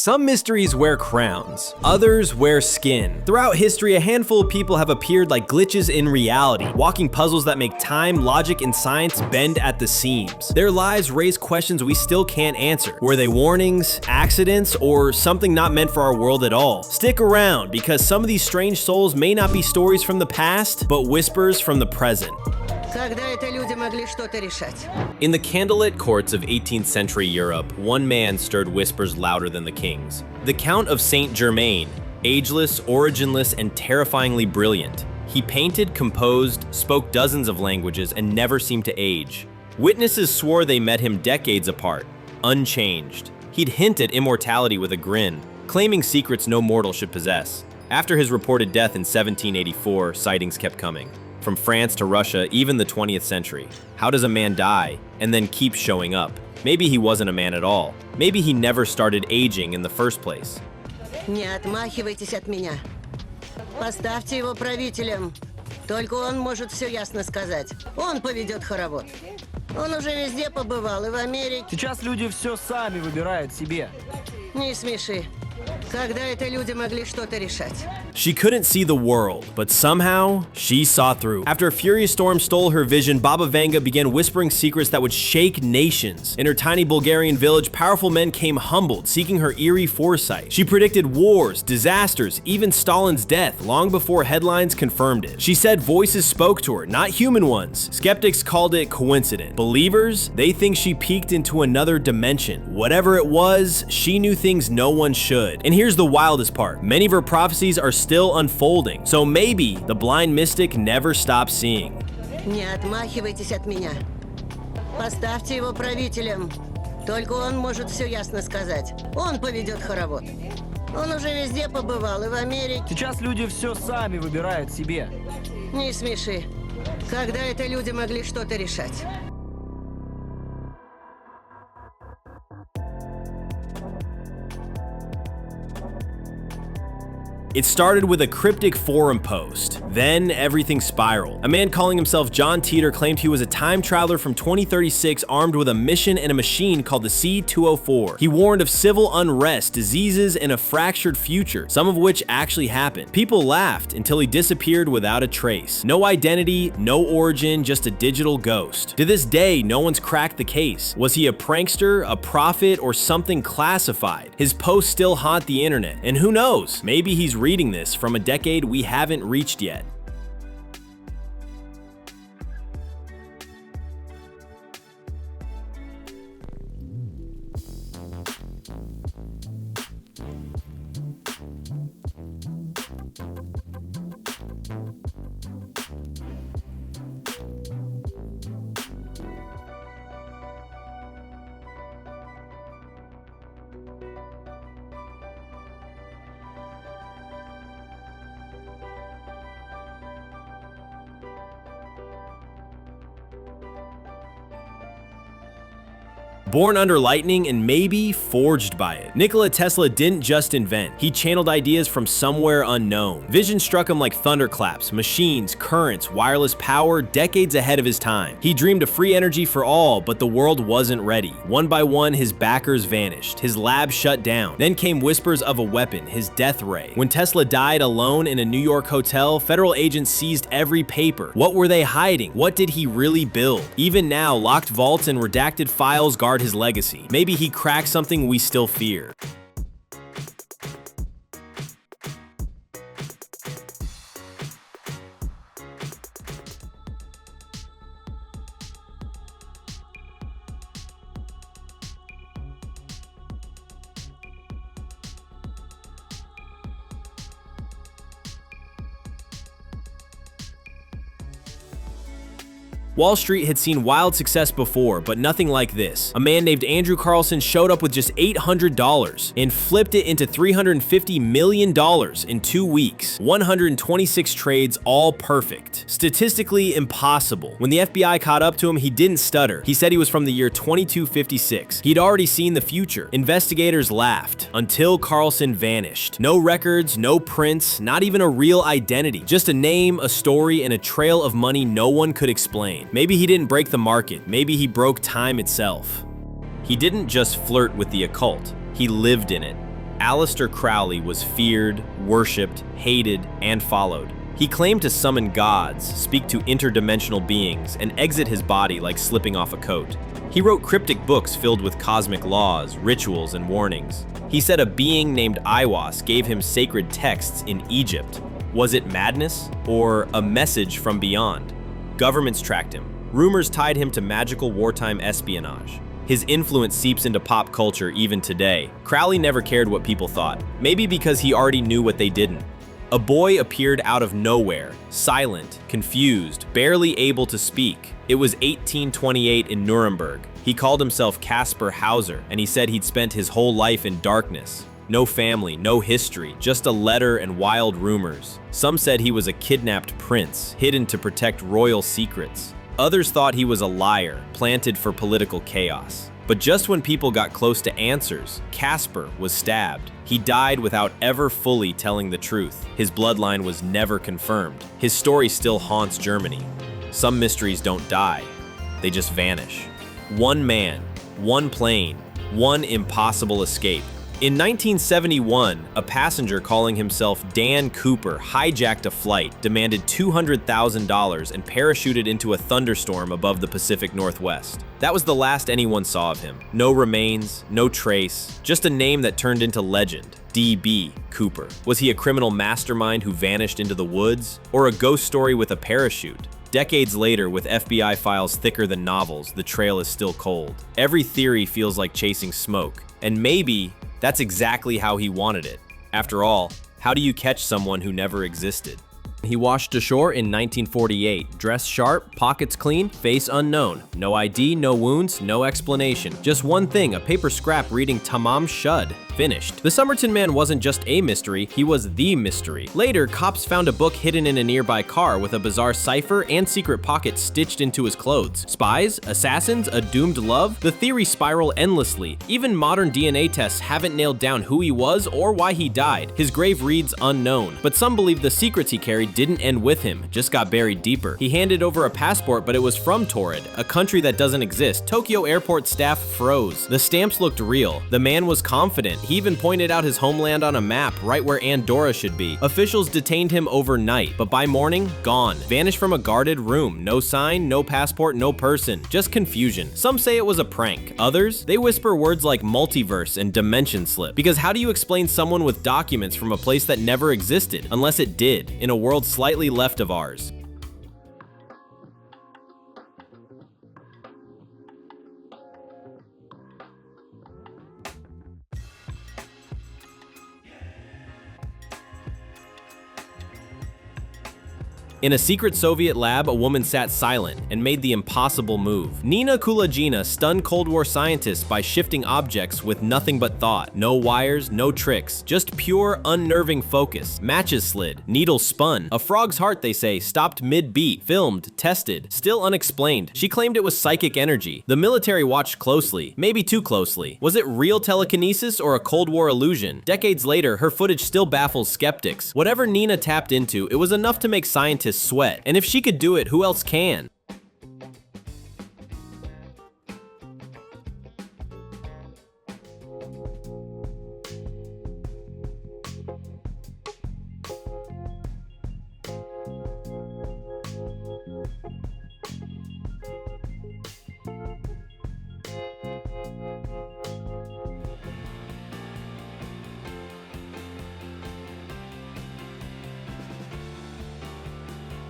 Some mysteries wear crowns, others wear skin. Throughout history, a handful of people have appeared like glitches in reality, walking puzzles that make time, logic, and science bend at the seams. Their lives raise questions we still can't answer. Were they warnings, accidents, or something not meant for our world at all? Stick around, because some of these strange souls may not be stories from the past, but whispers from the present. In the candlelit courts of 18th century Europe, one man stirred whispers louder than the king's. The Count of Saint Germain, ageless, originless, and terrifyingly brilliant. He painted, composed, spoke dozens of languages, and never seemed to age. Witnesses swore they met him decades apart, unchanged. He'd hint at immortality with a grin, claiming secrets no mortal should possess. After his reported death in 1784, sightings kept coming. From France to Russia, even the 20th century. How does a man die and then keep showing up? Maybe he wasn't a man at all. Maybe he never started aging in the first place. Не отмахивайтесь от меня. Поставьте его правителем. Только он может все ясно сказать. Он поведет хоровод. Он уже везде побывал, и в Америке. Сейчас люди все сами выбирают себе. Не смеши. Когда это люди могли что-то решать? She couldn't see the world, but somehow, she saw through. After a furious storm stole her vision, Baba Vanga began whispering secrets that would shake nations. In her tiny Bulgarian village, powerful men came humbled, seeking her eerie foresight. She predicted wars, disasters, even Stalin's death, long before headlines confirmed it. She said voices spoke to her, not human ones. Skeptics called it coincident. Believers, they think she peeked into another dimension. Whatever it was, she knew things no one should. And here's the wildest part. Many of her prophecies are still unfolding, so maybe the blind mystic never stopped seeing. Не отмахивайтесь от меня. Поставьте его правителем. Только он может все ясно сказать. Он поведет хоровод. Он уже везде побывал, и в Америке. Сейчас люди все сами выбирают себе. Не смеши. Когда это люди могли что-то решать? It started with a cryptic forum post. Then everything spiraled. A man calling himself John Teeter claimed he was a time traveler from 2036 armed with a mission and a machine called the C-204. He warned of civil unrest, diseases, and a fractured future, some of which actually happened. People laughed until he disappeared without a trace. No identity, no origin, just a digital ghost. To this day, no one's cracked the case. Was he a prankster, a prophet, or something classified? His posts still haunt the internet, and who knows, maybe he's reading this from a decade we haven't reached yet. Born under lightning and maybe forged by it. Nikola Tesla didn't just invent, he channeled ideas from somewhere unknown. Vision struck him like thunderclaps, machines, currents, wireless power, decades ahead of his time. He dreamed of free energy for all, but the world wasn't ready. One by one, his backers vanished, his lab shut down. Then came whispers of a weapon, his death ray. When Tesla died alone in a New York hotel, federal agents seized every paper. What were they hiding? What did he really build? Even now, locked vaults and redacted files guard his legacy. Maybe he cracked something we still fear. Wall Street had seen wild success before, but nothing like this. A man named Andrew Carlson showed up with just $800 and flipped it into $350 million in 2 weeks. 126 trades, all perfect. Statistically impossible. When the FBI caught up to him, he didn't stutter. He said he was from the year 2256. He'd already seen the future. Investigators laughed until Carlson vanished. No records, no prints, not even a real identity. Just a name, a story, and a trail of money no one could explain. Maybe he didn't break the market, maybe he broke time itself. He didn't just flirt with the occult, he lived in it. Aleister Crowley was feared, worshipped, hated, and followed. He claimed to summon gods, speak to interdimensional beings, and exit his body like slipping off a coat. He wrote cryptic books filled with cosmic laws, rituals, and warnings. He said a being named Aiwass gave him sacred texts in Egypt. Was it madness or a message from beyond? Governments tracked him. Rumors tied him to magical wartime espionage. His influence seeps into pop culture even today. Crowley never cared what people thought, maybe because he already knew what they didn't. A boy appeared out of nowhere, silent, confused, barely able to speak. It was 1828 in Nuremberg. He called himself Caspar Hauser, and he said he'd spent his whole life in darkness. No family, no history, just a letter and wild rumors. Some said he was a kidnapped prince, hidden to protect royal secrets. Others thought he was a liar, planted for political chaos. But just when people got close to answers, Caspar was stabbed. He died without ever fully telling the truth. His bloodline was never confirmed. His story still haunts Germany. Some mysteries don't die, they just vanish. One man, one plane, one impossible escape. In 1971, a passenger calling himself Dan Cooper hijacked a flight, demanded $200,000, and parachuted into a thunderstorm above the Pacific Northwest. That was the last anyone saw of him. No remains, no trace, just a name that turned into legend. D.B. Cooper. Was he a criminal mastermind who vanished into the woods? Or a ghost story with a parachute? Decades later, with FBI files thicker than novels, the trail is still cold. Every theory feels like chasing smoke. And maybe that's exactly how he wanted it. After all, how do you catch someone who never existed? He washed ashore in 1948, dressed sharp, pockets clean, face unknown. No ID, no wounds, no explanation. Just one thing, a paper scrap reading Tamam Shud. Finished. The Somerton Man wasn't just a mystery, he was the mystery. Later, cops found a book hidden in a nearby car with a bizarre cipher and secret pocket stitched into his clothes. Spies? Assassins? A doomed love? The theories spiral endlessly. Even modern DNA tests haven't nailed down who he was or why he died. His grave reads unknown. But some believe the secrets he carried didn't end with him, just got buried deeper. He handed over a passport, but it was from Torrid, a country that doesn't exist. Tokyo airport staff froze. The stamps looked real. The man was confident. He even pointed out his homeland on a map, right where Andorra should be. Officials detained him overnight, but by morning, gone. Vanished from a guarded room. No sign, no passport, no person. Just confusion. Some say it was a prank. Others, they whisper words like multiverse and dimension slip. Because how do you explain someone with documents from a place that never existed, unless it did, in a world slightly left of ours? In a secret Soviet lab, a woman sat silent and made the impossible move. Nina Kulagina stunned Cold War scientists by shifting objects with nothing but thought. No wires, no tricks, just pure, unnerving focus. Matches slid, needles spun. A frog's heart, they say, stopped mid-beat. Filmed, tested, still unexplained. She claimed it was psychic energy. The military watched closely, maybe too closely. Was it real telekinesis or a Cold War illusion? Decades later, her footage still baffles skeptics. Whatever Nina tapped into, it was enough to make scientists sweat. And if she could do it, who else can?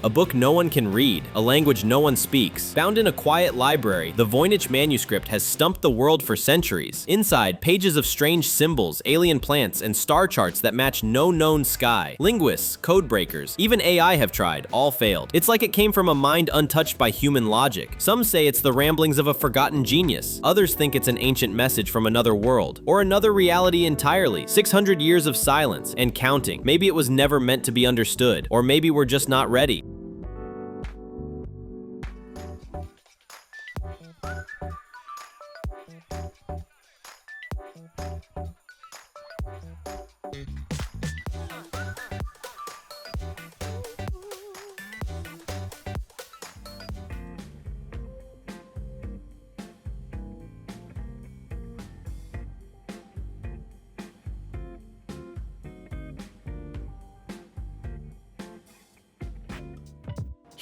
A book no one can read, a language no one speaks. Found in a quiet library, the Voynich manuscript has stumped the world for centuries. Inside, pages of strange symbols, alien plants, and star charts that match no known sky. Linguists, code breakers, even AI have tried, all failed. It's like it came from a mind untouched by human logic. Some say it's the ramblings of a forgotten genius. Others think it's an ancient message from another world, or another reality entirely. 600 years of silence, and counting. Maybe it was never meant to be understood, or maybe we're just not ready.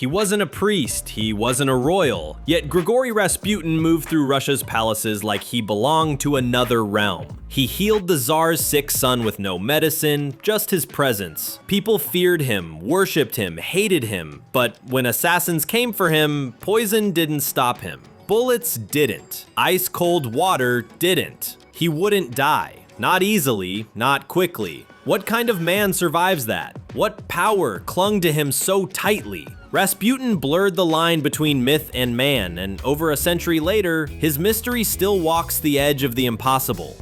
He wasn't a priest, he wasn't a royal, yet Grigory Rasputin moved through Russia's palaces like he belonged to another realm. He healed the Tsar's sick son with no medicine, just his presence. People feared him, worshipped him, hated him, but when assassins came for him, poison didn't stop him. Bullets didn't. Ice-cold water didn't. He wouldn't die. Not easily, not quickly. What kind of man survives that? What power clung to him so tightly? Rasputin blurred the line between myth and man, and over a century later, his mystery still walks the edge of the impossible.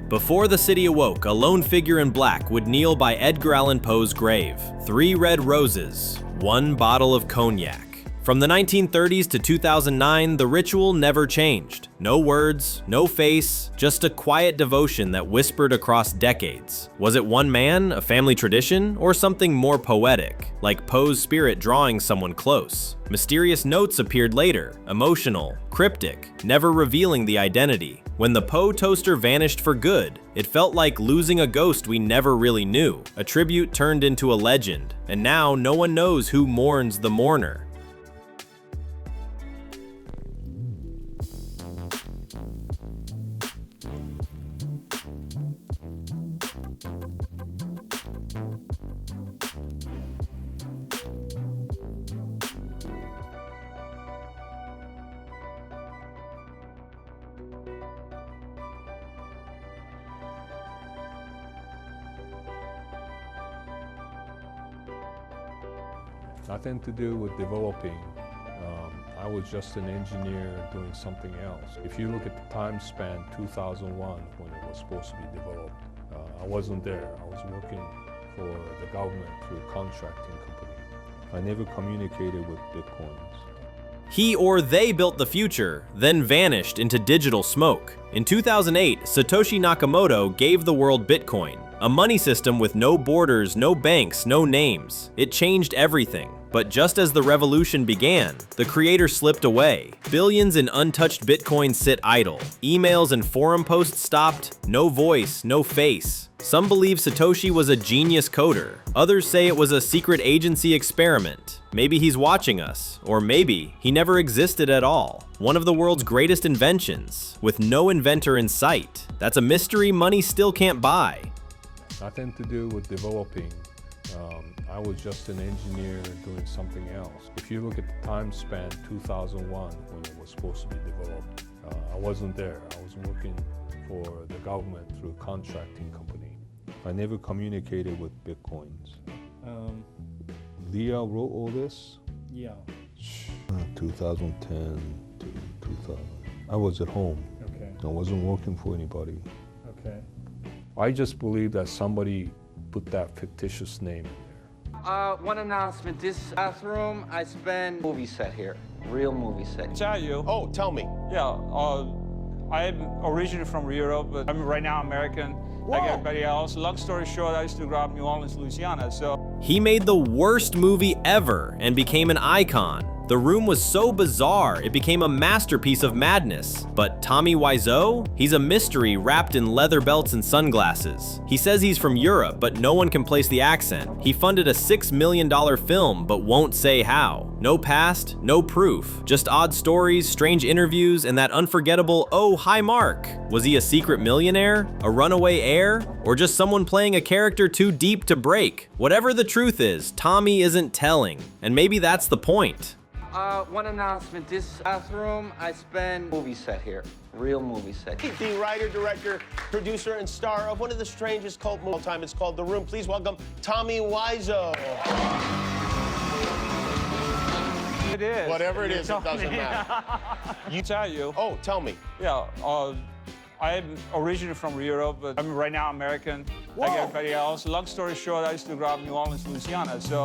Before the city awoke, a lone figure in black would kneel by Edgar Allan Poe's grave. 3 red roses, 1 bottle of cognac. From the 1930s to 2009, the ritual never changed. No words, no face, just a quiet devotion that whispered across decades. Was it one man, a family tradition, or something more poetic, like Poe's spirit drawing someone close? Mysterious notes appeared later, emotional, cryptic, never revealing the identity. When the Poe toaster vanished for good, it felt like losing a ghost we never really knew. A tribute turned into a legend, and now no one knows who mourns the mourner. Nothing to do with developing. I was just an engineer doing something else. If you look at the time span, 2001, when it was supposed to be developed, I wasn't there. I was working for the government through a contracting company. I never communicated with Bitcoins. He or they built the future, then vanished into digital smoke. In 2008, Satoshi Nakamoto gave the world Bitcoin, a money system with no borders, no banks, no names. It changed everything. But just as the revolution began, the creator slipped away. Billions in untouched Bitcoin sit idle. Emails and forum posts stopped, no voice, no face. Some believe Satoshi was a genius coder. Others say it was a secret agency experiment. Maybe he's watching us, or maybe he never existed at all. One of the world's greatest inventions, with no inventor in sight. That's a mystery money still can't buy. Nothing to do with developing. I was just an engineer doing something else. If you look at the time span, 2001, when it was supposed to be developed, I wasn't there. I was working for the government through a contracting company. I never communicated with Bitcoins. Leah wrote all this? Yeah. 2010 to 2000. I was at home. Okay. I wasn't working for anybody. Okay. I just believe that somebody put that fictitious name in there. One announcement. This bathroom, I spent movie set here. Real movie set. Tell you. Oh, tell me. Yeah, I'm originally from Europe, but I'm right now American, like everybody else. Long story short, I used to grow up in New Orleans, Louisiana, so. He made the worst movie ever and became an icon. The room was so bizarre, it became a masterpiece of madness. But Tommy Wiseau? He's a mystery wrapped in leather belts and sunglasses. He says he's from Europe, but no one can place the accent. He funded a $6 million film, but won't say how. No past, no proof. Just odd stories, strange interviews, and that unforgettable, "Oh, hi Mark." Was he a secret millionaire? A runaway heir? Or just someone playing a character too deep to break? Whatever the truth is, Tommy isn't telling. And maybe that's the point. one announcement. This bathroom, I spend movie set here. Real movie set. The writer, director, producer, and star of one of the strangest cult movies of all time. It's called The Room. Please welcome Tommy Wiseau. It is. Whatever it is, it doesn't matter. You tell you. Oh, tell me. Yeah. I'm originally from Europe, but I'm right now American, like Whoa. everybody else. Long story short, I used to grow up in New Orleans, Louisiana. So